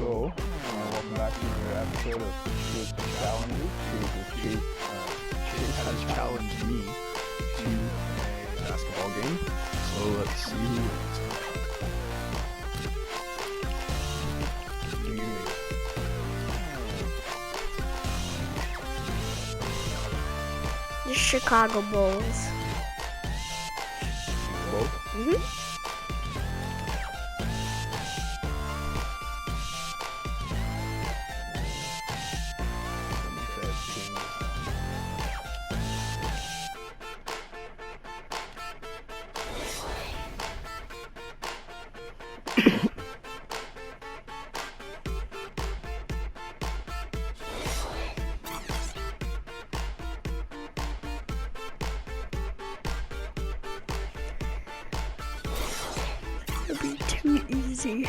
So, welcome back to another episode of Chaises Challenges. Chase has challenged me to a basketball game. So let's see who wins. The Chicago Bulls. Both? Mm-hmm. It'll be too easy.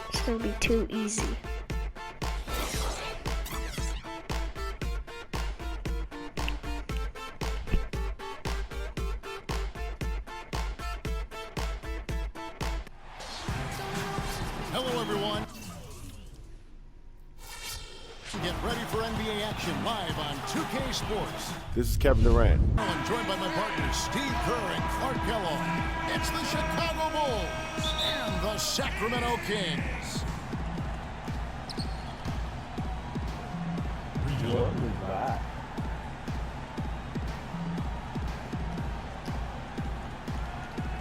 It's gonna be too easy. Hello, everyone. Get ready for NBA action live on 2K Sports. This is Kevin Durant. I'm joined by my partners, Steve Kerr and Clark Kellogg. It's the Chicago Bulls and the Sacramento Kings. What is that?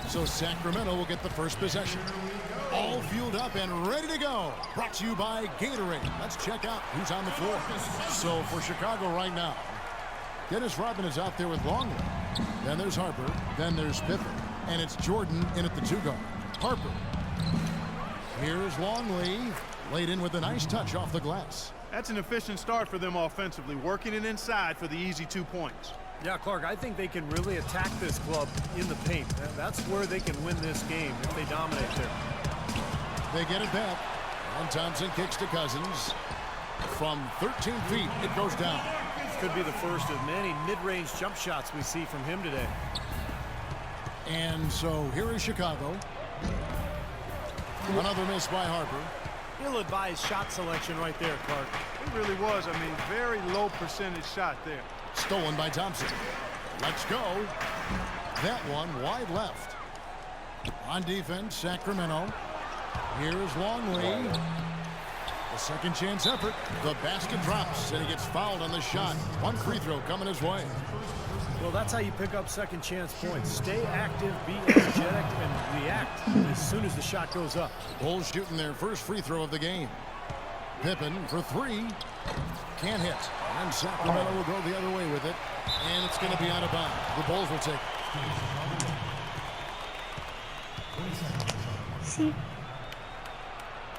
So Sacramento will get the first possession. All fueled up and ready to go. Brought to you by Gatorade. Let's check out who's on the floor. So for Chicago right now, Dennis Rodman is out there with Longley. Then there's Harper. Then there's Pippen. And it's Jordan in at the two-guard. Harper. Here's Longley. Laid in with a nice touch off the glass. That's an efficient start for them offensively, working it inside for the easy 2 points. Yeah, Clark, I think they can really attack this club in the paint. That's where they can win this game if they dominate there. They get it back. And Thompson kicks to Cousins. From 13 feet, it goes down. Could be the first of many mid-range jump shots we see from him today. And so here is Chicago. Another miss by Harper. Ill-advised shot selection right there, Clark. It really was. I mean, very low percentage shot there. Stolen by Thompson. Let's go. That one wide left. On defense, Sacramento. Here's Longley. The second chance effort. The basket drops, and he gets fouled on the shot. One free throw coming his way. Well, that's how you pick up second chance points. Stay active, be energetic, and react as soon as the shot goes up. Bulls shooting their first free throw of the game. Pippen for three. Can't hit. And Sacramento will go the other way with it. And it's going to be out of bounds. The Bulls will take it. See?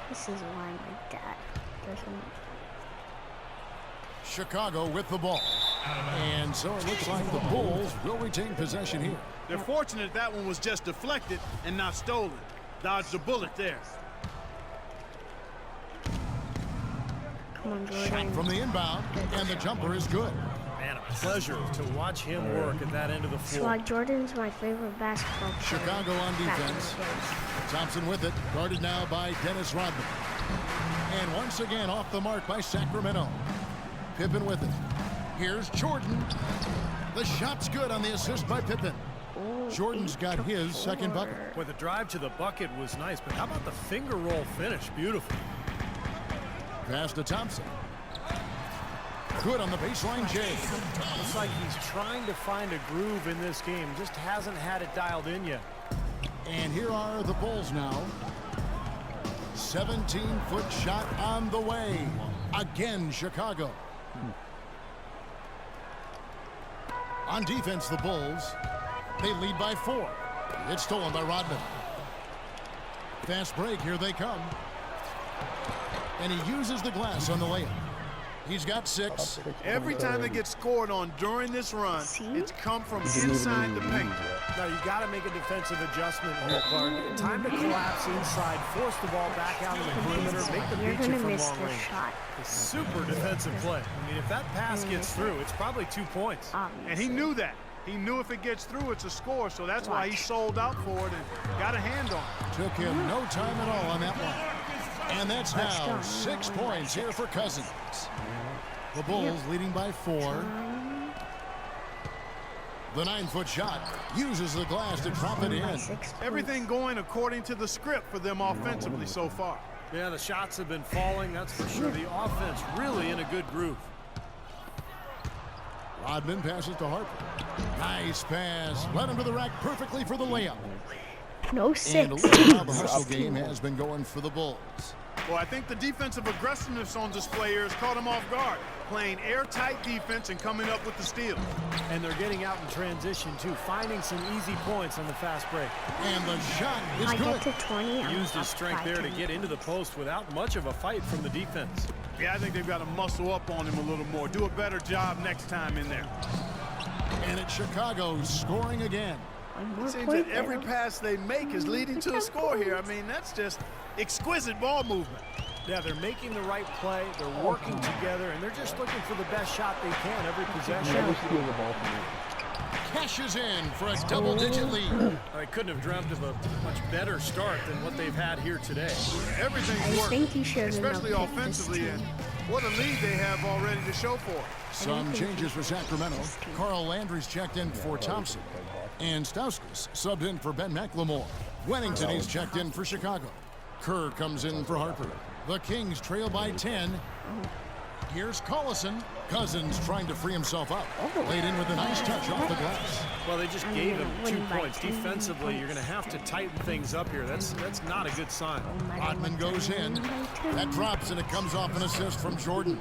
This is why my dad doesn't. Chicago with the ball. And so it looks like the Bulls will retain possession here. They're fortunate that one was just deflected and not stolen. Dodged a bullet there. Come on, Shot Jordan. from the inbound, and the jumper is good. Man, a pleasure to watch him work at that end of the That's floor. why Jordan's my favorite basketball player. Chicago on back in defense. the days. Thompson with it, guarded now by Dennis Rodman. And once again off the mark by Sacramento. Pippen with it. Here's Jordan. The shot's good on the assist by Pippen. Ooh, Jordan's got his second bucket. Boy, the drive to the bucket was nice, but how about the finger roll finish? Beautiful. Pass to Thompson. Good on the baseline, Jay. Looks like he's trying to find a groove in this game. Just hasn't had it dialed in yet. And here are the Bulls now. 17-foot shot on the way. Again, Chicago. On defense, the Bulls. They lead by 4. It's stolen by Rodman. Fast break, here they come. And he uses the glass on the layup. He's got 6. Every time they get scored on during this run, See? it's come from inside the paint. Now, you got to make a defensive adjustment here, Clark. Time to collapse inside, force the ball back out of the perimeter, make the You're beat you gonna from miss long this range. shot. A super defensive play. I mean, if that pass gets through, it's probably 2 points. And he knew that. He knew if it gets through, it's a score, so that's why he Watch. sold out for it and got a hand on it. Took him no time at all on that one. And that's now 6 points here for Cousins. The Bulls leading by 4. The 9-foot shot uses the glass to drop it in. Everything going according to the script for them offensively so far. Yeah, the shots have been falling, that's for sure. The offense really in a good groove. Rodman passes to Harper. Nice pass. Led him to the rack perfectly for the layup. No And a 6. little while the hustle game has been going for the Bulls. Well, I think the defensive aggressiveness on display here has caught them off guard. Playing airtight defense and coming up with the steal. And they're getting out in transition, too, finding some easy points on the fast break. And the shot is I good. get to 20. I'm Used his up strength there to 5. get into the post without much of a fight from the defense. Yeah, I think they've got to muscle up on him a little more. Do a better job next time in there. And it's Chicago scoring again. One more It seems point that every there. pass they make is leading to a score here. I mean, that's just exquisite ball movement. Yeah, they're making the right play, they're working together, and they're just looking for the best shot they can every possession. Cashes in for a double-digit lead. I couldn't have dreamt of a much better start than what they've had here today. Everything's I think working, you should especially have picked this offensively. team. And what a lead they have already to show for it. Some changes for Sacramento. Carl Landry's checked in for Thompson. And Stauskas subbed in for Ben McLemore. Wennington is checked in for Chicago. Kerr comes in for Harper. The Kings trail by 10. Here's Collison. Cousins trying to free himself up. Laid in with a nice touch off the glass. Well, they just I'm gave gonna him win 2 by points. 10 Defensively, you're going to have to tighten things up here. That's not a good sign. Rodman goes in. That drops, and it comes off an assist from Jordan.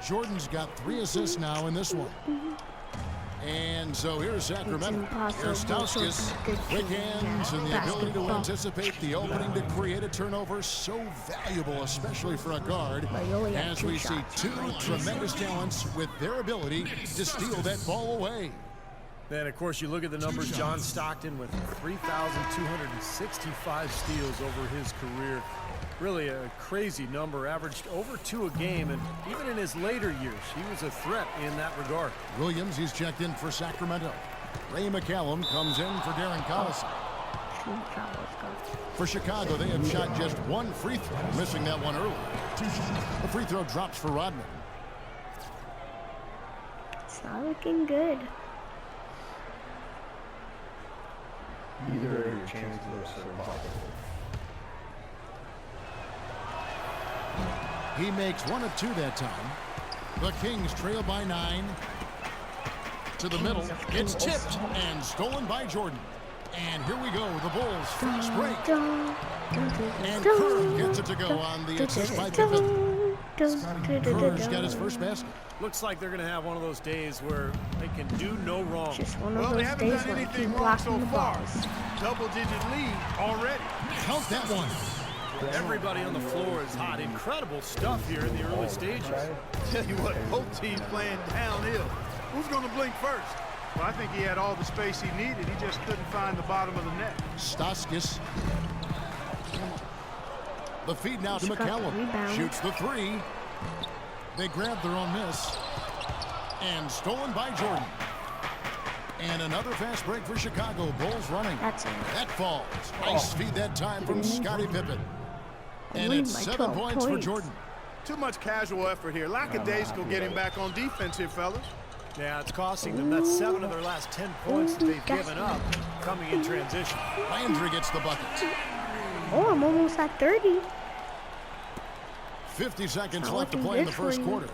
Jordan's got 3 assists now in this one. And so here's Sacramento. Here's Stauskas. Quick hands and the ability to anticipate the opening to create a turnover. So valuable, especially for a guard. As we see 2 tremendous talents with their ability to steal that ball away. Then, of course, you look at the numbers. John Stockton with 3,265 steals over his career. Really a crazy number, averaged over 2 a game, and even in his later years, he was a threat in that regard. Williams, he's checked in for Sacramento. Ray McCallum comes in for Darren Collison. For Chicago, they have shot just 1 free throw, missing that one early. The free throw drops for Rodman. It's not looking good. Either your chances are so high. He makes 1 of 2 that time. The Kings trail by 9. To the middle. It's tipped and stolen by Jordan. And here we go. The Bulls fast break. And Kerr gets it to go on the assist by Pippen. Kerr's got his first basket. Looks like they're going to have one of those days where they can do no wrong. Just one of Well, they those haven't days done where I anything keep wrong so blocking the far. balls. Double-digit lead already. Count that one. Everybody on the floor is hot. Incredible stuff here in the early stages. Tell you what, both teams playing downhill. Who's going to blink first? Well, I think he had all the space he needed. He just couldn't find the bottom of the net. Stauskas. The feed now to Just got the McCallum. rebound. Shoots the 3. They grab their own miss. And stolen by Jordan. And another fast break for Chicago. Bulls running. That's it. That falls. Nice feed that time from Scottie Pippen. And lead it's by 7 12 points for points. Jordan. Too much casual effort here. Lackadaisical getting back on defense here, fellas. Yeah, it's costing them. That's 7 of their last 10 points that they've given up coming in transition. Landry gets the bucket. Oh, I'm almost at 30. 50 seconds Not left to looking play in the good for first you. quarter.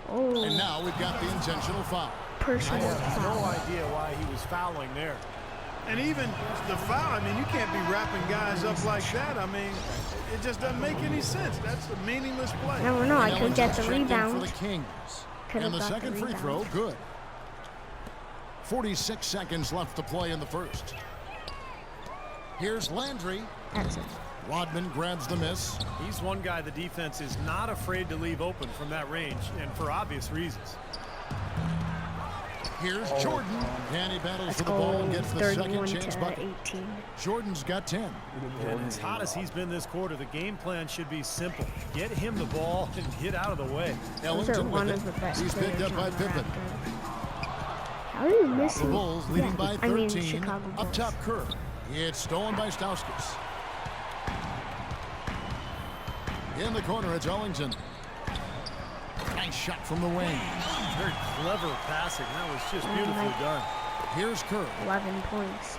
Oh, And now we've got the intentional foul. personal I have no foul. idea why he was fouling there. And even the foul, I mean, you can't be wrapping guys up like that. I mean, it just doesn't make any sense. That's a meaningless play. Never know, I could get the Ellington's checked in for rebound. the Kings. Could've And the got the second free throw, rebound. good. 46 seconds left to play in the first. Here's Landry. That's it. Rodman grabs the miss. He's one guy the defense is not afraid to leave open from that range, and for obvious reasons. Here's Jordan. And he battles Let's for the ball and go gets the second 31 chance to bucket. 18. Jordan's got 10. And as hot as he's been this quarter, the game plan should be simple. Get him the ball and get out of the way. Those are Ellington one with of the it. best He's picked players up by on the Pippen. Raptors. How are you The missing? Bulls leading by 13. I mean, Chicago Up Bulls. top, Kerr. It's stolen by Stauskas. In the corner, it's Ellington. Nice shot from the wing. Very clever passing. That was just beautifully done. Here's Kerr. 11 points.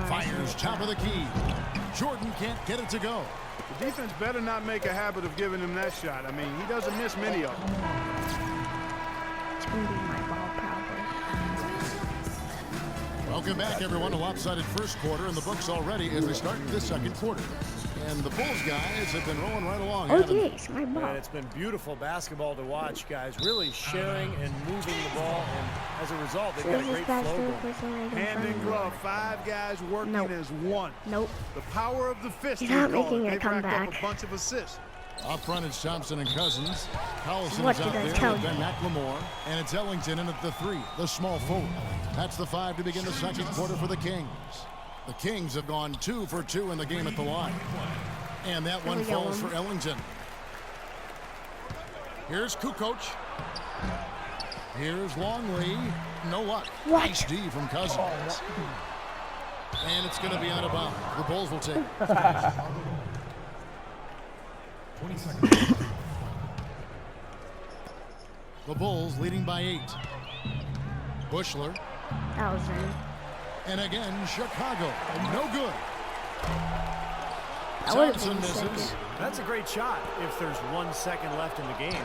Fires top of the key. Jordan can't get it to go. The defense better not make a habit of giving him that shot. I mean, he doesn't miss many of them. It's going to be my ball, probably. Welcome back, everyone. A lopsided first quarter in the books already as we start the second quarter. And the Bulls guys have been rolling right along. Oh, haven't they? yes, my ball. And it's been beautiful basketball to watch, guys. Really sharing and moving the ball. And as a result, they've got a This is great faster flow going. person I can Hand in find. glove, 5 guys working Nope. as one. Nope. The power of the fist. He's we not call making it. a They've racked up comeback. a bunch of assists. Up front, it's Thompson and Cousins. Collison What is out did I there tell with Ben you? McLemore. And it's Ellington in at the 3, the small forward. That's the 5 to begin the second quarter for the Kings. The Kings have gone 2 for 2 in the game at the line. And that one we go. falls for Ellington. Here's Kukoc. Here's Longley. No luck. What? Nice D from Cousins. And it's going to be out of bounds. The Bulls will take it. The Bulls leading by 8. Bushler. That was in. And again, Chicago. No good. That would have Thompson been misses. second. That's a great shot if there's 1 second left in the game.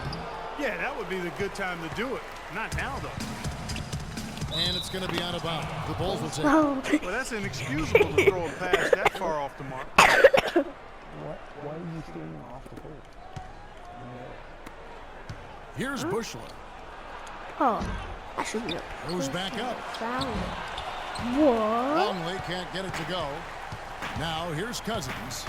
Yeah, that would be the good time to do it. Not now, though. And it's going to be out of bounds. The Bulls will take it. Oh, Well, that's inexcusable to throw a pass that far off the mark. Why are you standing off the court? Here's Bushler. oh, I should be. Who's back up? Foul. What? Longley can't get it to go. Now here's Cousins.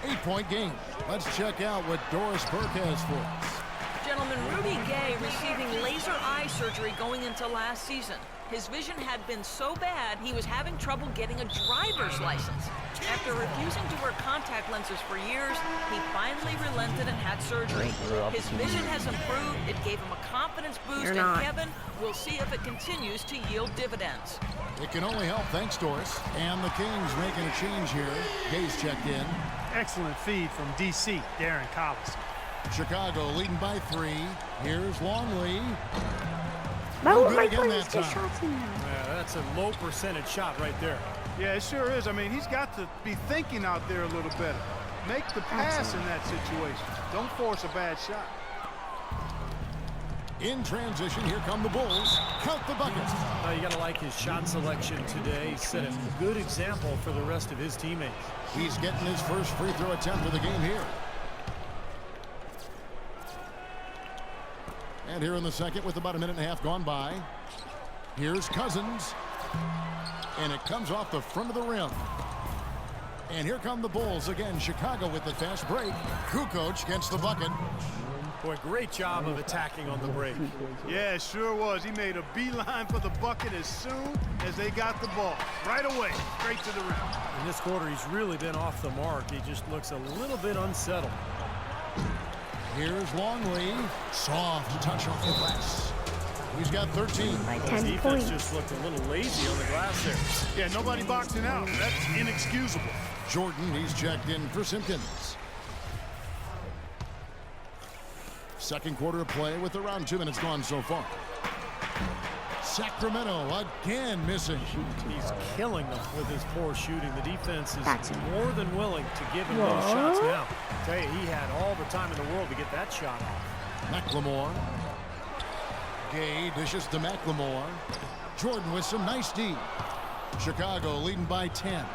8-point game. Let's check out what Doris Burke has for us. Gentlemen, Rudy Gay receiving laser eye surgery going into last season. His vision had been so bad, he was having trouble getting a driver's license. After refusing to wear contact lenses for years, he finally relented and had surgery. His vision has improved. It gave him a confidence boost, You're and not. Kevin, we'll see if it continues to yield dividends. It can only help. Thanks, Doris. And the Kings making a change here. Gay's checked in. Excellent feed from D.C., Darren Collison. Chicago leading by 3. Here's Longley. Why No would good my again players that get time. shots in there? Yeah, that's a low percentage shot right there. Yeah, it sure is. I mean, he's got to be thinking out there a little better. Make the pass in that situation. Don't force a bad shot. In transition, here come the Bulls. Count the buckets. You got to like his shot selection today. He set a good example for the rest of his teammates. He's getting his first free throw attempt of the game here. And here in the second with about a minute and a half gone by. Here's Cousins. And it comes off the front of the rim. And here come the Bulls again. Chicago with the fast break. Kukoc gets the bucket. Boy, great job of attacking on the break. Yeah, it sure was. He made a beeline for the bucket as soon as they got the ball. Right away, straight to the rim. In this quarter, he's really been off the mark. He just looks a little bit unsettled. Here's Longley. Soft touch off the glass. He's got 13. By His 10 defense points. just looked a little lazy on the glass there. Yeah, nobody boxing out. That's inexcusable. Jordan, he's checked in for Simpkins. Second quarter of play with around 2 minutes gone so far. Sacramento again missing. He's killing them with his poor shooting. The defense is That's- more than willing to give him those shots now. I tell you, he had all the time in the world to get that shot off. McLemore. Gay dishes to McLemore. Jordan with some nice D. Chicago leading by 10.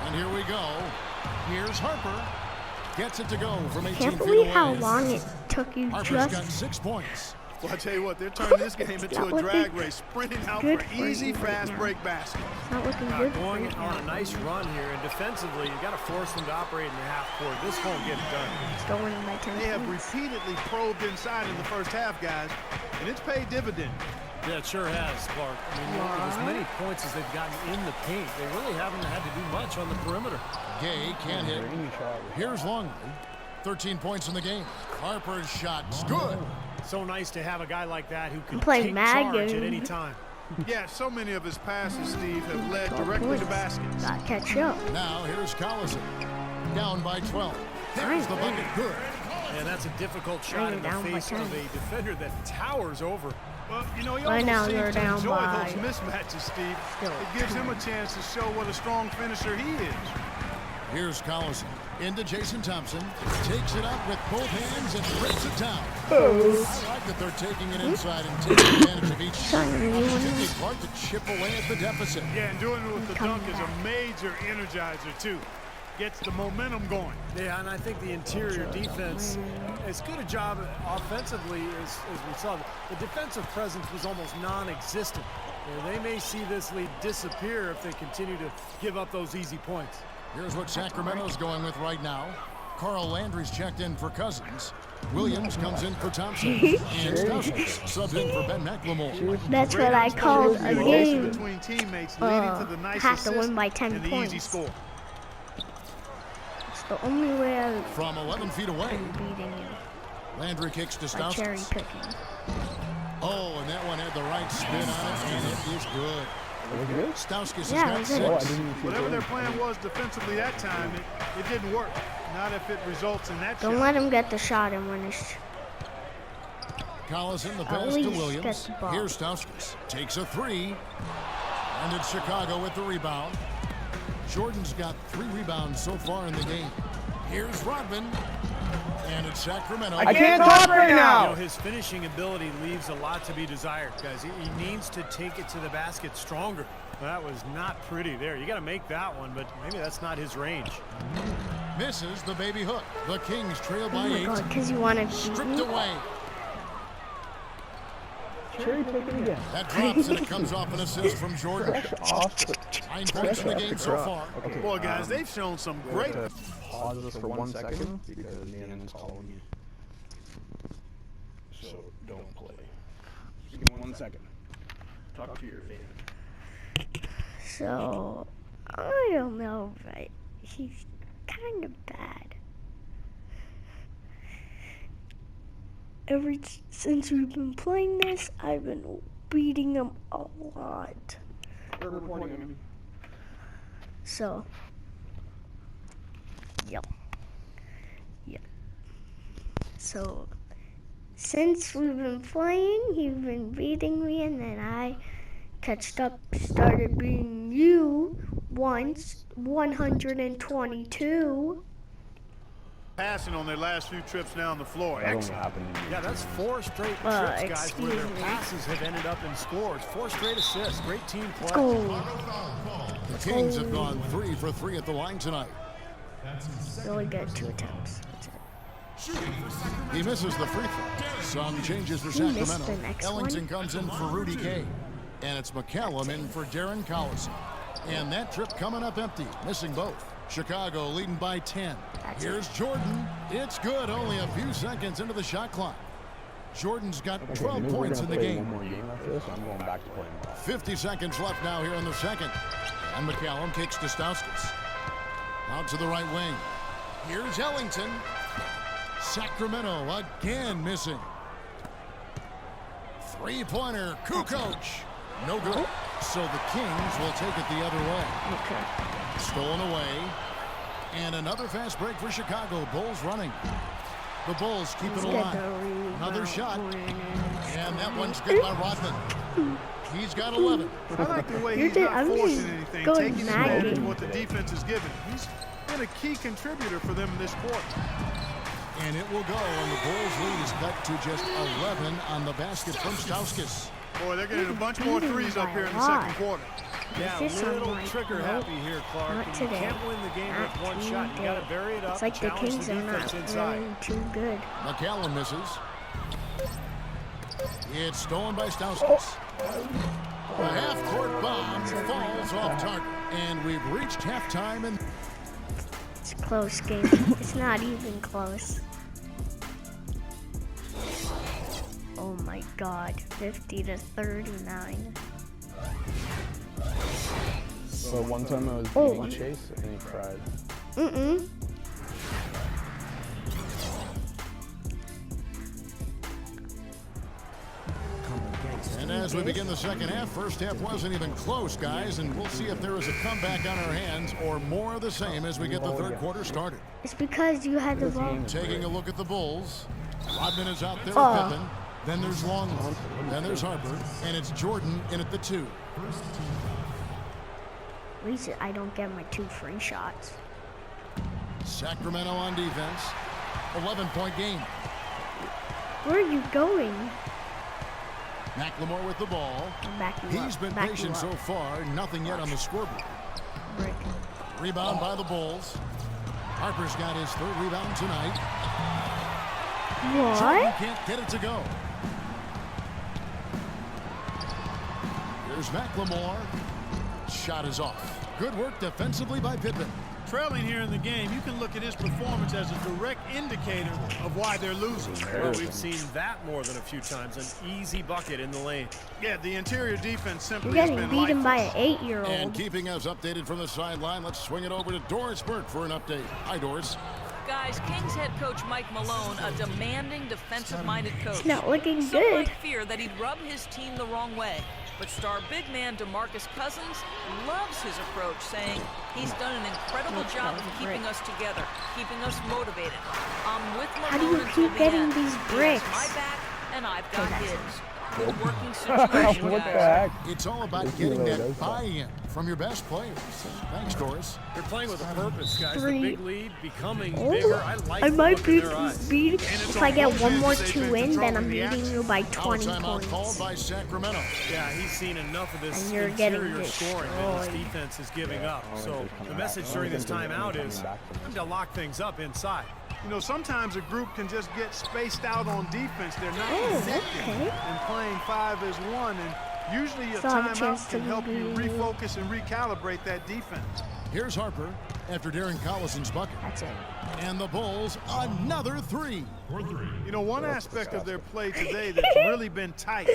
And here we go. Here's Harper. Gets it to go from 18 Can't feet believe away. how long it took you Harper's just. got 6 points. Well, I tell you what, they're turning this game into not a drag looking race, sprinting out good for for easy, you right fast now. break baskets. It's not looking good for Going you. on a nice run here, and defensively, you got to force them to operate in the half court. This won't get it done. It's going by 10 They have points. repeatedly probed inside in the first half, guys, and it's paid dividends. Yeah, it sure has, Clark. I mean, look at as many points as they've gotten in the paint. They really haven't had to do much on the perimeter. Gay can't hit. Here's Longley. 13 points in the game. Harper's shot's good. So nice to have a guy like that who can playing take charge at Madden. any time. Yeah, so many of his passes, Steve, have led directly to baskets. Gotta catch up. Now here's Collison. Down by 12. There's the bucket. Good. And that's a difficult shot in the down by face 10. of a defender that towers over. Well, you know, he Right now almost they're seems to down enjoy by those mismatches, Steve. still It gives him a chance to show what a strong finisher he is. Here's Collison. Into Jason Thompson. Takes it up with both hands and breaks it down. I like that they're taking it inside and taking advantage of each shot. Opportunity Clark to chip away at the deficit. Yeah, and doing it with the Coming dunk is back. a major energizer, too. Gets the momentum going. Yeah, and I think the interior defense, as good a job offensively as we saw, the defensive presence was almost non-existent. They may see this lead disappear if they continue to give up those easy points. Here's what Sacramento's going with right now. Carl Landry's checked in for Cousins. Williams comes in for Thompson. And Stauskas subs in for Ben McLemore. That's what I called a game. Between teammates leading to the nice Have to assist win by 10 and the easy points. score. It's the only way I've From 11 feet away, been beating you. Landry kicks to By cherry Stauskas. picking. Oh, and that one had the right spin on it, and it is good. Stauskas has Yeah, got it 6. was Whatever their plan was defensively that time, it didn't work. Not if it results in that Don't shot. let him get the shot and win his. Collison the At pass to least Williams. get the ball. Here's Stauskas. Takes a 3. And it's Chicago with the rebound. Jordan's got 3 rebounds so far in the game. Here's Rodman. And it's Sacramento. I can't talk right You know, now. his finishing ability leaves a lot to be desired, guys. He needs to take it to the basket stronger. That was not pretty there. You got to make that one, but maybe that's not his range. Misses the baby hook. The Kings trail Oh by my 8. god, because you want to beat Stripped me? away. Cherry picking again. That drops and it comes off an assist from Jordan. Off. 9 points in the game so far. Okay. Boy, guys, they've shown some great. Pause this for 1 second because Nannon's calling me. So don't play. Just give me 1 second. Talk to your fan. So, I don't know, but he's kind of bad. Ever since we've been playing this, I've been beating him a lot. They're reporting on me. So, yep. So, since we've been playing, he's been beating me, and then I catched up, started beating you once, 122. Passing on their last few trips down the floor. That don't Excellent. happen to me. Yeah, that's 4 straight trips, guys, where their excuse me. passes have ended up in scores. 4 straight assists. Great team play. Go. The Kings have gone 3 for 3 at the line tonight. Really good, 2 attempts. That's it. He misses the free throw. Some changes for He missed Sacramento. the next Ellington one. comes in for Rudy Gay. And it's McCallum in for Darren Collison. And that trip coming up empty, missing both. Chicago leading by 10. That's Here's Jordan. It's good, only a few seconds into the shot clock. Jordan's got 12 points in the One game. more game after this, I'm going back to playing ball. 50 seconds left now here in the second. And McCallum kicks to Stauskas. Out to the right wing. Here's Ellington. Sacramento again missing. Three-pointer, Kukoc. No good. So the Kings will take it the other way. Okay. Stolen away. And another fast break for Chicago. Bulls running. The Bulls keep it Let's get alive. the rebound. Another shot. Winning. And that one's good by Rodman. He's got 11. I like the way You're he's just- not I'm forcing just anything, going taking mad. advantage of what the defense is giving. He's been a key contributor for them in this quarter. And it will go, and the Bulls lead is cut to just 11 on the basket from Stauskas. Boy, they're getting a bunch more threes up here in the second quarter. Yeah, This is a little something trigger like, happy here, Clark. not And today. you can't win the game Not with one shot. You got to today. bury it up. It's like the challenge Kings the are not defense inside. really too good. McCallum misses. It's stolen by Stauskas. The half-court bomb falls off target. And we've reached halftime. And It's a close game. It's not even close. Oh my god, 50-39. So one time I was Oh. beating Chase and he cried. And as we begin the second half, first half wasn't even close, guys, and we'll see if there is a comeback on our hands or more of the same as we get the third quarter started. It's because you had the ball. Taking a look at the Bulls. Rodman is out there Oh. with Pippen. Then there's Longley. Then there's Harper. And it's Jordan in at the 2. At least I don't get my 2 free shots. Sacramento on defense. 11-point game. Where are you going? McLemore with the ball. I'll back you He's up. been Back you patient so up. far. Nothing yet on the scoreboard. Brick. Rebound by the Bulls. Harper's got his 3rd rebound tonight. Jordan What? can't get it to go. Here's McLemore. Shot is off. Good work defensively by Pippen. Trailing here in the game, you can look at his performance as a direct indicator of why they're losing. Well, we've seen that more than a few times. An easy bucket in the lane. Yeah, the interior defense simply You're has getting been beaten by lifeless. an 8-year-old. And keeping us updated from the sideline, let's swing it over to Doris Burke for an update. Hi, Doris. Guys, Kings head coach Mike Malone, a demanding, defensive-minded coach. It's not looking Some good. might fear that he'd rub his team the wrong way. But star big man DeMarcus Cousins loves his approach, saying he's done an incredible job of keeping us together, keeping us motivated. I'm with Malone How do you until keep the getting end. these He has bricks? my back, and I've got that's his. it. Good working situation, What the guys. heck? It's all about getting that buy-in from your best players. Thanks, Doris. They're playing with a purpose, guys. Three. The big lead becoming Oh, bigger. I like I the might look be in their eyes. beat. If I get one more 2 in, then I'm controlling the beating you by Foul 20 timeout called points. by Sacramento. Yeah, he's seen enough of this And you're getting interior scoring that his destroyed. defense is giving up. So the message during this timeout is time to lock things up inside. You know, sometimes a group can just get spaced out on defense. They're not Oh, effective okay. in playing 5 as 1, and usually a Still have a chance timeout to can help you be- refocus and recalibrate that defense. Here's Harper after Darren Collison's bucket. That's it. And the Bulls, another 3. You know, one aspect of their play today that's really been tight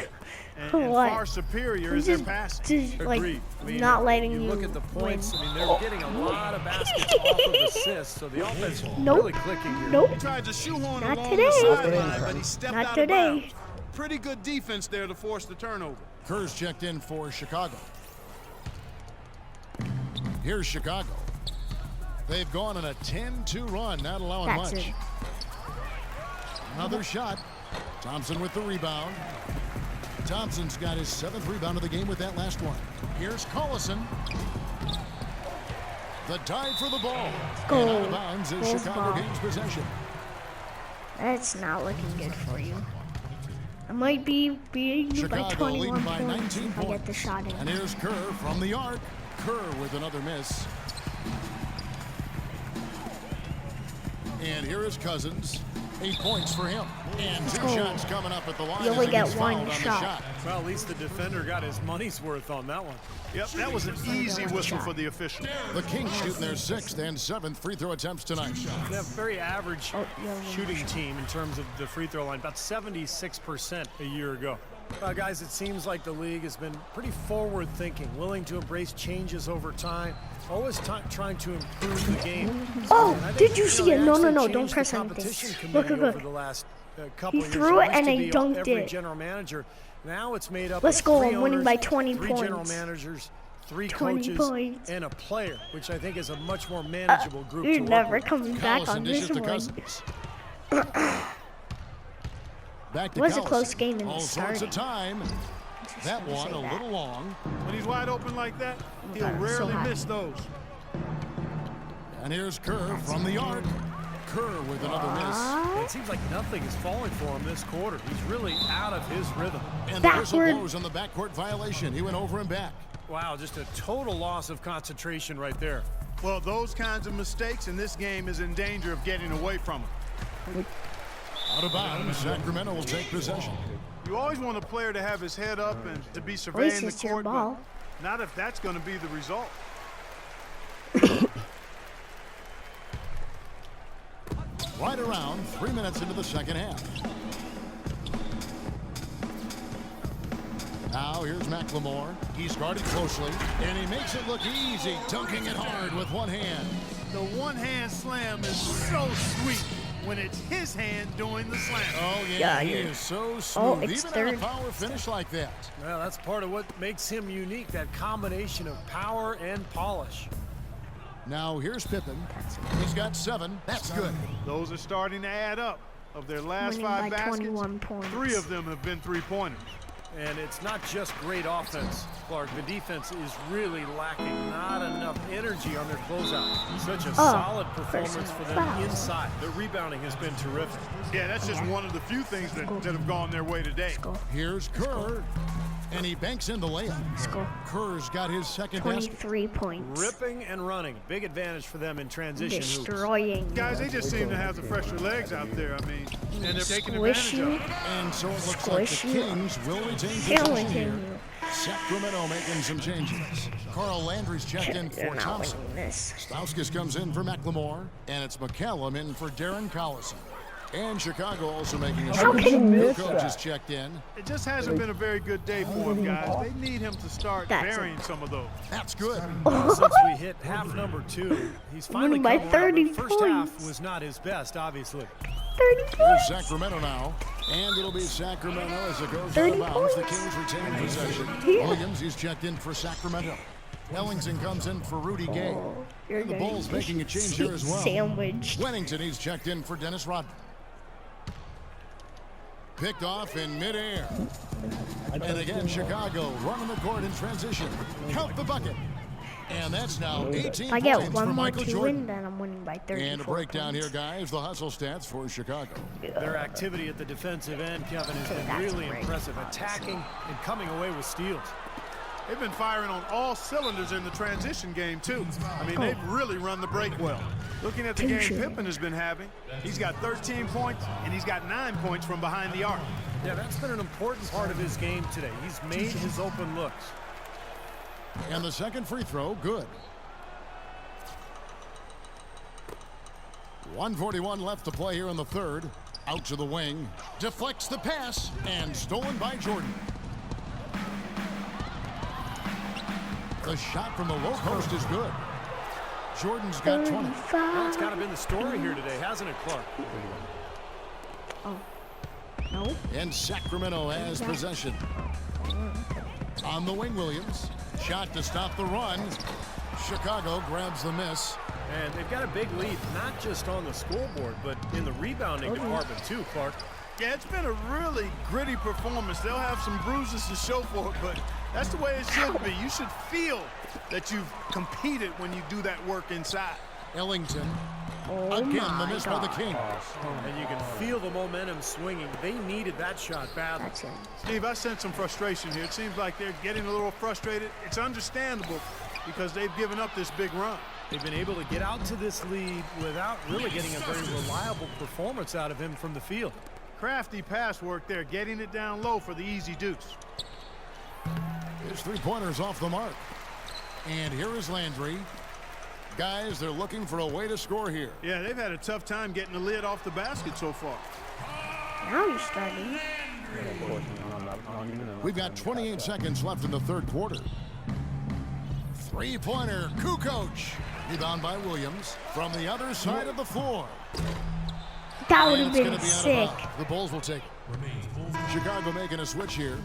and What? far superior is their Just, passing. just like Agreed. I mean, not letting you you look at the points. win. I mean, they're getting a lot of baskets off of assists, so the offense Nope. really clicking here. Nope. He tried to shoehorn Not along today. the sideline, but he stepped Not out today. of bounds. Pretty good defense there to force the turnover. Kerr's checked in for Chicago. Here's Chicago. They've gone on a 10-2 run, not allowing That's much. it. Another shot. Thompson with the rebound. Thompson's got his 7th rebound of the game with that last one. Here's Collison. The dive for the ball. Go. And out of bounds is Bulls Chicago ball. gains possession. That's not looking good for you. I might be beating you by Chicago 21 leading by points 19 if I get the points. shot in. And here's Kerr from the arc. Kerr with another miss. And here is Cousins. 8 points for him. And 2 go. shots coming up at the line. You as only he get gets one fouled on the shot. shot. Well, at least the defender got his money's worth on that one. Yep, that was an easy whistle for the official. The Kings shooting their 6th and 7th free throw attempts tonight. They have a very average Oh, yeah, one shooting shot. team in terms of the free throw line, about 76% a year ago. Guys, it seems like the league has been pretty forward thinking, willing to embrace changes over time, always trying to improve the game. Oh, And I think, did you see they it? No, actually no, don't changed the press anything. competition Look, committee look, over the look. last couple He of years. threw it used and to he be dunked every it. general manager. Now it's made up Let's of go, 3 I'm winning owners, by 20 3 general points. managers, 3 20 coaches, points. and a player, which I think is a much more manageable group to You're work never with. coming back Collison on this dishes to one. Cousins. Back to It was a Collison. close game in the All sorts of starting. time. That gonna one say a that. little long. When he's wide open like that, he'll God, I'm so rarely happy. miss those. And here's Kerr from the arc. Kerr with another miss. It seems like nothing is falling for him this quarter. He's really out of his rhythm. And the whistle Backward. blows on the backcourt violation. He went over and back. Wow, just a total loss of concentration right there. Well, those kinds of mistakes in this game is in danger of getting away from them. Out of bounds, Sacramento will take possession. You always want a player to have his head up and to be surveying the it's your court, but ball. not if that's going to be the result. Right around 3 minutes into the second half. Now here's McLemore. He's guarded closely, and he makes it look easy, dunking it hard with one hand. The one-hand slam is so sweet. when it's his hand doing the slam. Oh, yeah, Yeah, he yeah. is so Oh, smooth, it's even third. on a power finish like that. Well, that's part of what makes him unique, that combination of power and polish. Now here's Pippen. He's got 7. That's good. Those are starting to add up. Of their last Winning 5 by baskets, 21 points. 3 of them have been three-pointers. And it's not just great offense, Clark. The defense is really lacking. Not enough energy on their closeout. Such a solid performance for them foul. inside. The rebounding has been terrific. Yeah, that's just one of the few things that have gone their way today. Let's go. Here's Kerr, and he banks in the layup. Let's go. Kerr's got his second basket. 23 points. Ripping and running. Big advantage for them in transition hoops. Destroying. Guys, they just seem to have the fresher legs out there. I mean, and they're taking advantage of Squishy. it. And so it looks like the Squishy. Kings will retain Challenging possession here. you. Sacramento making some changes. Carl Landry's checked in They're for not Thompson. winning this. Stauskas comes in for McLemore, and it's McCallum in for Darren Collison. And Chicago also making a switch. The coach is checked in. It just hasn't been a very good day for him, guys. They need him to start That's varying some of those. That's good. Since we hit half number 2, he's finally Winning by come around, 30 but first half points. was not his best, obviously. 30 Here's points. Sacramento now. And it'll be Sacramento as it goes 30 out of bounds. The points. Kings retain possession. Yeah. Williams, he's checked in for Sacramento. Ellington comes in for Rudy Gay. You're And the gonna Bulls get making a change here as well. Sandwiched. Wennington, he's checked in for Dennis Rodman. Picked off in midair. And again, Chicago running the court in transition. Count the bucket. And that's now 18 If I get points one for more Michael 2 Jordan. win, then I'm winning by 34 And a breakdown points. here, guys. The hustle stats for Chicago. Their activity at the defensive end, Kevin, has been That's really great, impressive. honestly. Attacking and coming away with steals. They've been firing on all cylinders in the transition game, too. I mean, they've really run the break well. Looking at the game Pippen has been having, he's got 13 points, and he's got 9 points from behind the arc. Yeah, that's been an important part of his game today. He's made his open looks. And the second free throw, good. 1:41 left to play here in the third. Out to the wing. Deflects the pass, and stolen by Jordan. The shot from the low post is good. Jordan's got 20. Well, it's kind of been the story here today, hasn't it, Clark? No. And Sacramento has possession. On the wing, Williams. Shot to stop the run. Chicago grabs the miss. And they've got a big lead, not just on the scoreboard, but in the rebounding department too, Clark. Yeah, it's been a really gritty performance. They'll have some bruises to show for it, but that's the way it should be. You should feel that you've competed when you do that work inside. Ellington. Oh Again, the my miss by the God. Kings. And you can feel the momentum swinging. They needed that shot badly. That's it. Steve, I sense some frustration here. It seems like they're getting a little frustrated. It's understandable because they've given up this big run. They've been able to get out to this lead without really getting a very reliable performance out of him from the field. Crafty pass work there, getting it down low for the easy deuce. His three-pointers off the mark. And here is Landry. Guys, they're looking for a way to score here. Yeah, they've had a tough time getting the lid off the basket so far. Now you're starting. We've got 28 seconds left in the third quarter. Three-pointer, Kukoc. Rebound by Williams from the other side of the floor. That would And have it's gonna been be out of sick. bounds. The Bulls will take it. Chicago making a switch here.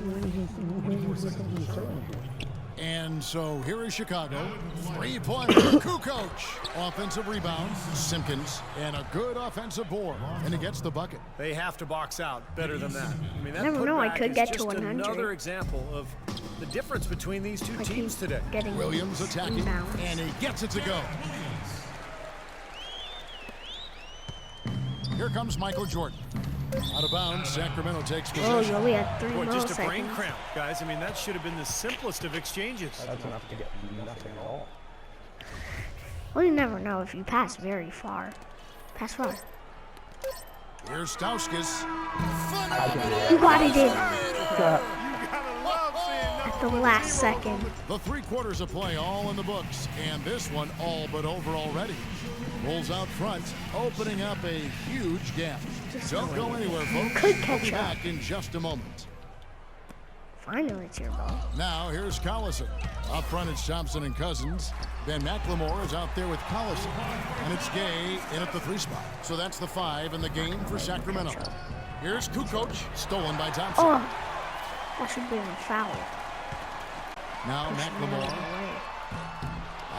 And so here is Chicago. Three-pointer, Kukoc. Offensive rebound, Simpkins. And a good offensive board. And he gets the bucket. They have to box out better than that. I mean, that Never know, I putback could is get to just 100. another example of the difference between these two Like teams he's today. getting Williams attacking, rebounds. and he gets it to go. Here comes Michael Jordan. Out of bounds, Sacramento takes Oh, possession. you only had 3 Boy, just a brain milliseconds. cramp, guys. I mean, that should have been the simplest of exchanges. That's enough to get nothing at all. Well, you never know if you pass very far. Pass far. Here's Stauskas. You got it in You gotta love seeing at the last second. The three quarters of play all in the books, and this one all but over already. Bulls out front, opening up a huge gap. Don't go anywhere, folks. Could We'll catch be up. back in just a moment. Finally, it's your ball. Now here's Collison. Up front, it's Thompson and Cousins. Then McLemore is out there with Collison. And it's Gay in at the 3 spot. So that's the 5 in the game for Sacramento. Here's Kukoc, stolen by Thompson. Oh, that should be a foul. Now McLemore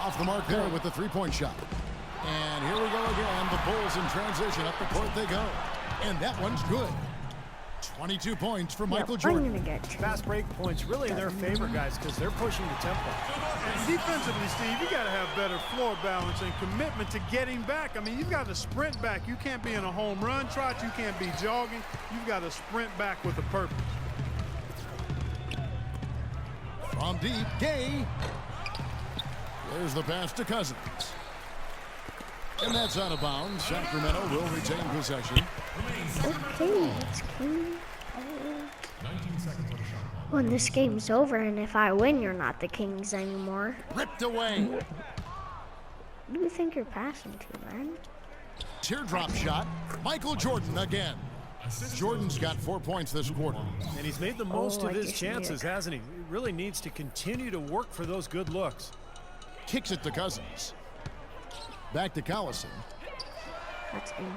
off the mark there with the 3-point shot. And here we go again. The Bulls in transition. Up the court they go. And that one's good. 22 points for Michael Jordan. I'm gonna get Fast break points really in their favor, guys, because they're pushing the tempo. And defensively, Steve, you got to have better floor balance and commitment to getting back. I mean, you've got to sprint back. You can't be in a home run trot. You can't be jogging. You've got to sprint back with a purpose. From deep, Gay. There's the pass to Cousins. And that's out of bounds. Sacramento will retain possession. Okay, it's King. When this game's over, and if I win, you're not the Kings anymore. Ripped away. Who do you think you're passing to, man? Teardrop shot. Michael Jordan again. Jordan's got 4 points this quarter. And he's made the most of I his just chances, knew it. hasn't he? He really needs to continue to work for those good looks. Kicks it to Cousins. Back to Collison. That's in.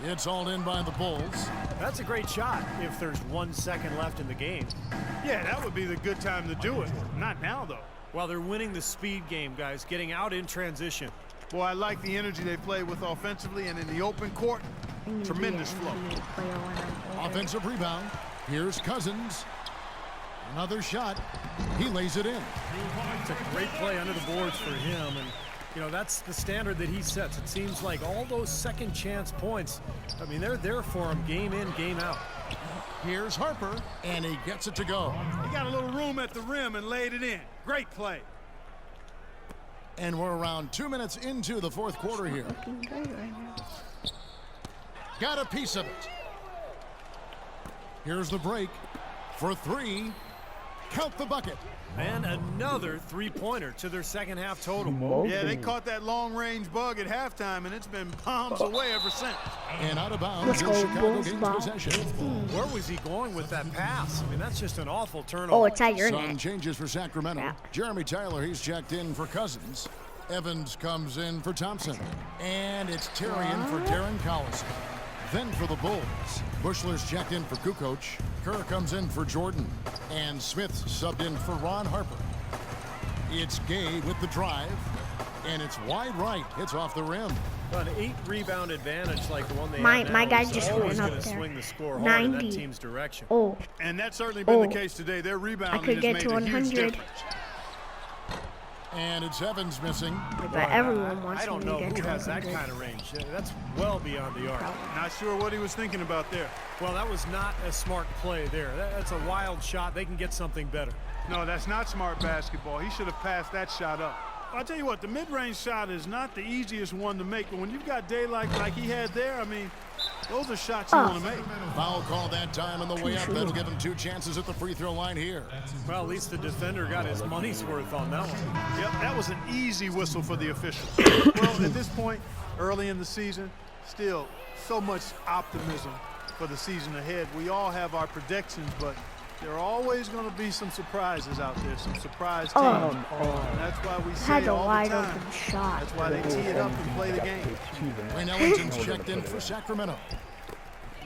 It's all in by the Bulls. That's a great shot if there's 1 second left in the game. Yeah, that would be the good time to do it. Not now, though. While they're winning the speed game, guys, getting out in transition. Boy, I like the energy they play with offensively and in the open court. Tremendous flow. Offensive rebound. Here's Cousins. Another shot. He lays it in. It's a great play under the boards for him, and you know that's the standard that he sets. It seems like all those second chance points, I mean, they're there for him game in, game out. Here's Harper, and he gets it to go. He got a little room at the rim and laid it in. Great play. And we're around 2 minutes into the 4th quarter here. Looking good right now. Got a piece of it. Here's the break for 3. Count the bucket. And another 3-pointer to their second half total. Yeah, they caught that long-range bug at halftime, and it's been bombs away ever since. And out of bounds, Let's go, Chicago Bulls gains ball. possession. Where was he going with that pass? I mean, that's just an awful turnover. Oh, it's at your Some net. changes for Sacramento. Yeah. Jeremy Tyler, he's checked in for Cousins. Evans comes in for Thompson. And it's Terry in for Darren Collison. Then for the Bulls, Bushler's checked in for Kukoc. Kerr comes in for Jordan. And Smith subbed in for Ron Harper. It's Gay with the drive. And it's wide right. Hits off the rim. An 8-rebound advantage like the one they My- have now my guy is just always went up gonna there. swing the score hard in that 90. team's direction. Oh, And that's certainly been Oh. the case today. Their I rebounding could has get made to a huge 100. difference. And it's Evans missing. but everyone wants I don't me know to get who to has that 100. kind of range. That's well beyond the arc. Not sure what he was thinking about there. Well, that was not a smart play there. That's a wild shot. They can get something better. No, that's not smart basketball. He should have passed that shot up. I'll tell you what, the mid-range shot is not the easiest one to make, but when you've got daylight like he had there, I mean, those are shots you want to make. Foul call that time on the way up. That'll give him 2 chances at the free throw line here. Well, at least the defender got his money's worth on that one. Yep, that was an easy whistle for the official. Well, at this point, early in the season, still so much optimism for the season ahead. We all have our predictions, but there are always going to be some surprises out there, some surprise teams. And that's why we Had say a all the wide time, open shot. that's why they tee it up and play the game. Wayne Ellington's checked in for Sacramento.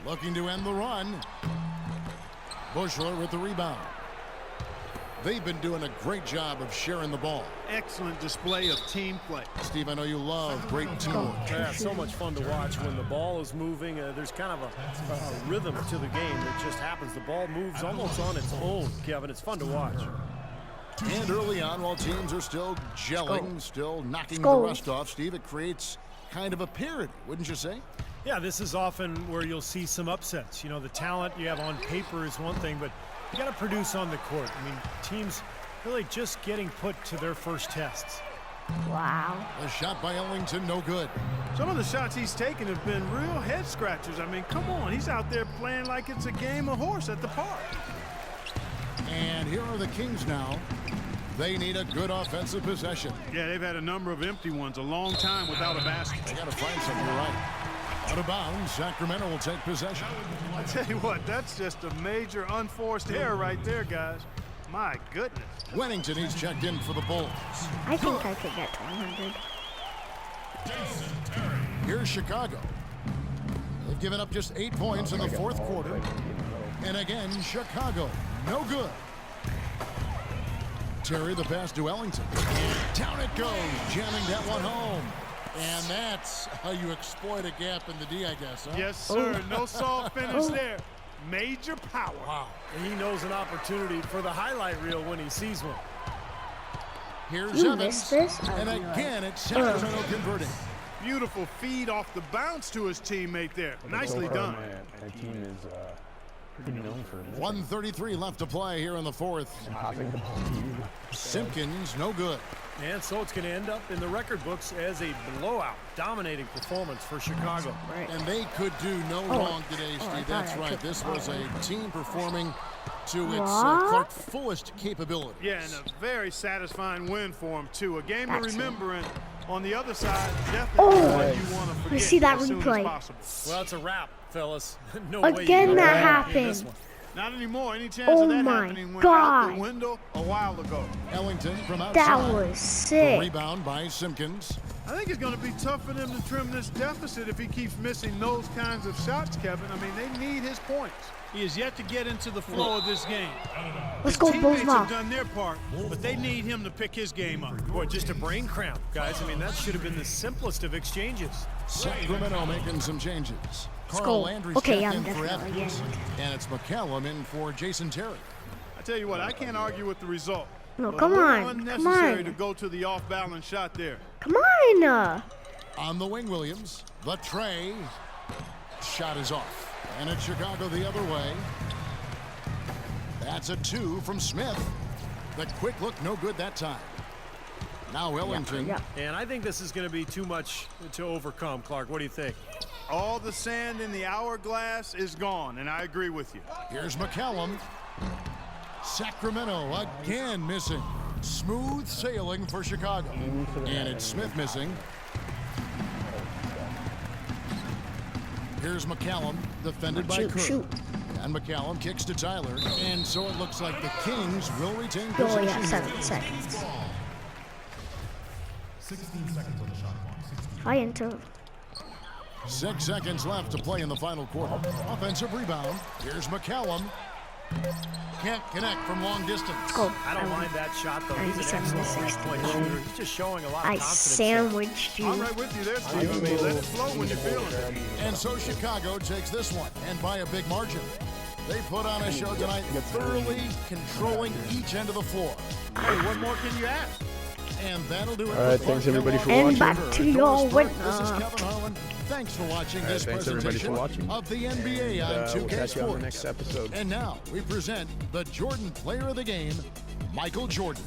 Looking to end the run. Bushler with the rebound. They've been doing a great job of sharing the ball. Excellent display of team play. Steve, I know you love great teamwork. Yeah, it's so much fun to watch when the ball is moving. There's kind of a rhythm to the game that just happens. The ball moves almost on its own, Kevin. It's fun to watch. And early on, while teams are still gelling, still knocking the Go. rust off, Steve, it creates kind of a parity, wouldn't you say? Yeah, this is often where you'll see some upsets. You know, the talent you have on paper is one thing, but you got to produce on the court. I mean, teams really just getting put to their first tests. Wow. A shot by Ellington, no good. Some of the shots he's taken have been real head scratchers. I mean, come on, he's out there playing like it's a game of horse at the park. And here are the Kings now. They need a good offensive possession. Yeah, they've had a number of empty ones, a long time without a basket. They got to find something right. Out of bounds, Sacramento will take possession. I tell you what, that's just a major unforced error right there, guys. My goodness. Wennington, he's checked in for the Bulls. I think I could get to 100. Here's Chicago. They've given up just 8 points in the fourth quarter. And again, Chicago, no good. Terry, the pass to Ellington. And down it goes, jamming that one home. And that's how you exploit a gap in the D, I guess, huh? Yes, sir. No soft finish there. Major power. Wow. And he knows an opportunity for the highlight reel when he sees one. Here's You Evans. missed this? And again, it's Sacramento converting. Beautiful feed off the bounce to his teammate there. Nicely done. My team is pretty known for 1:33 left to play here in the fourth. hopping the ball to you. Simpkins, no good. And so it's going to end up in the record books as a blowout, dominating performance for Chicago. And they could do no wrong today, Steve. That's right. This was a team performing to its Clark fullest capability. Yeah, and a very satisfying win for him, too. A game to remember, and on the other side, definitely what you want to forget see that as soon replay. as possible. Well, it's a wrap, fellas. No way Again, you that can win this happened. one. Not anymore. Any chance Oh of that my happening went out the God. window a while ago. Ellington from outside. That was sick. Rebound by Simpkins. I think it's going to be tough for them to trim this deficit if he keeps missing those kinds of shots, Kevin. I mean, they need his points. He is yet to get into the flow of this game. Let's go, Bulls Teammates have mom. done their part, but they need him to pick his game up. Boy, just a brain cramp, guys. I mean, that should have been the simplest of exchanges. Sacramento making some changes. go. Carl Landry's Okay, checked I'm in for definitely Evans. getting it. And it's McCallum in for Jason Terry. I tell you what, I can't argue with the result. No, But come a little on, come unnecessary on. to go to the off-balance shot there. Come on. On the wing, Williams. The tray. Shot is off. And it's Chicago the other way. That's a 2 from Smith. The quick look, no good that time. Now Ellington. Yeah. And I think this is going to be too much to overcome, Clark. What do you think? All the sand in the hourglass is gone, and I agree with you. Here's McCallum. Sacramento again missing. Smooth sailing for Chicago. And it's Smith missing. Here's McCallum, defended by Kerr. Shoot. And McCallum kicks to Tyler. And so it looks like the Kings will retain Oh, possession. yeah, 7 seconds. 16 seconds on the shot clock. 16. High into. 6 seconds left to play in the final quarter. Offensive rebound. Here's McCallum. Can't connect from long distance. Go. I don't mind that shot, though. He's an 97 to excellent 60. three-point shooter. He's just showing a lot of I confidence. sandwiched I'm you. right with you there, Steve. Let it flow when you're feeling it. And so Chicago takes this one, and by a big margin. They put on a show tonight, thoroughly controlling each end of the floor. Hey, what more can you ask? And that'll do it. All right, for thanks Clark everybody for Kellogg. And watching. back to your This is winner. Kevin Harlan. Thanks for watching this thanks everybody for presentation watching. of the NBA on We'll 2K catch you on the Sports. next episode. And now we present the Jordan Player of the Game, Michael Jordan.